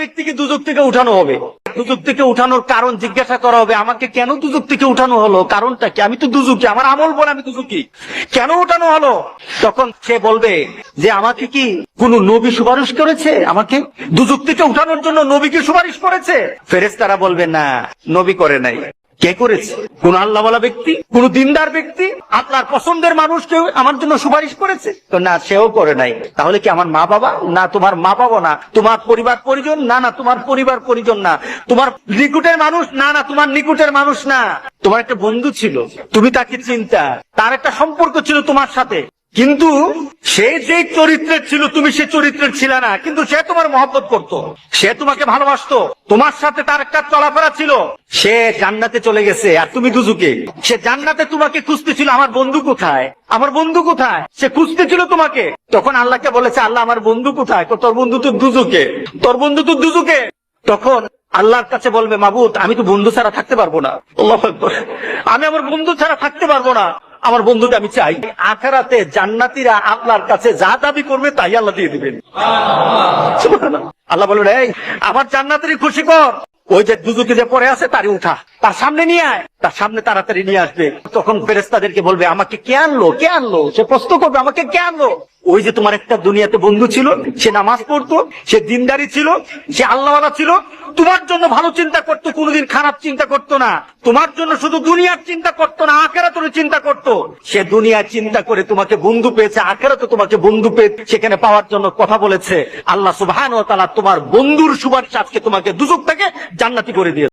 ব্যক্তিকে দুজক থেকে উঠানো হবে। দুজক থেকে উঠানোর কারণ জিজ্ঞাসা করা হবে, আমাকে কেন দুজক থেকে উঠানো হলো, কারণটা কি? আমি তো দুজকি, আমার আমল বলে আমি দুজকি, কেন উঠানো হলো? তখন সে বলবে যে আমাকে কি কোন নবী সুপারিশ করেছে? আমাকে দুজক থেকে উঠানোর জন্য নবীকে সুপারিশ করেছে? ফেরেশতারা বলবে না, নবী করে নাই। কে করেছে? কোন আল্লাহওয়ালা ব্যক্তি, কোন দিনদার ব্যক্তি, আপনার পছন্দের মানুষ কেউ আমার জন্য সুপারিশ করেছে? তো না, সেও করে নাই। তাহলে কি আমার মা বাবা? না, তোমার মা বাবা না। তোমার পরিবার পরিজন? না না, তোমার পরিবার পরিজন না। তোমার নিকুটের মানুষ? না না, তোমার নিকুটের মানুষ না। তোমার একটা বন্ধু ছিল, তুমি তাকে চিন্তা, তার একটা সম্পর্ক ছিল তোমার সাথে, কিন্তু সে যে চরিত্রের ছিল তুমি সে চরিত্রের ছিল না, কিন্তু সে তোমার মহব্বত করত, সে তোমাকে ভালোবাসতো, তোমার সাথে তার একটা চলাফেরা ছিল। সে জান্নাতে চলে গেছে আর তুমি দুজকে। সে জান্নাতে তোমাকে খুঁজতেছিল, আমার বন্ধু কোথায়, আমার বন্ধু কোথায়, সে খুঁজতেছিল তোমাকে। তখন আল্লাহকে বলেছে, আল্লাহ আমার বন্ধু কোথায়? তোর বন্ধু তো দুজকে, তোর বন্ধু তো দুজকে। তখন আল্লাহর কাছে বলবে, মাবুদ আমি তো বন্ধু ছাড়া থাকতে পারবো না, আল্লাহু আকবার, আমি আমার বন্ধু ছাড়া থাকতে পারবো না, আমার বন্ধুকে আমি চাই। আখিরাতে জান্নাতীরা আল্লাহর কাছে যা দাবি করবে তাই আল্লাহ দিয়ে দিবেন। সুবহানাল্লাহ। আল্লাহ বলবেন, এই আমার জান্নাতেরই খুশি কর, ওই যে দুজকে যে পড়ে আছে তারই উঠা, তার সামনে নিয়ে আয়, তার সামনে তাড়াতাড়ি নিয়ে আসবে। তখন ফেরেশতাদেরকে বলবে, আমাকে কে আনলো, কে আনলো? সে প্রশ্ন করবে, আমাকে কে আনলো? ওই যে তোমার একটা দুনিয়াতে বন্ধু ছিল, সে নামাজ পড়তো, সে দিনদারি ছিল, সে আল্লাহওয়ালা ছিল, তোমার জন্য ভালো চিন্তা করতো, কোনোদিন খারাপ চিন্তা করতো না, তোমার জন্য শুধু দুনিয়ার চিন্তা করতো না, আখিরাতের চিন্তা করতো। সে দুনিয়ার চিন্তা করে তোমাকে বন্ধু পেয়েছে, আখিরাতে তোমাকে বন্ধু পেয়ে সেখানে পাওয়ার জন্য কথা বলেছে। আল্লাহ সুবহানাহু ওয়া তাআলা তোমার বন্ধুর সুপারিশ আজকে তোমাকে দুজক থেকে জান্নাতি করে দিয়েছে।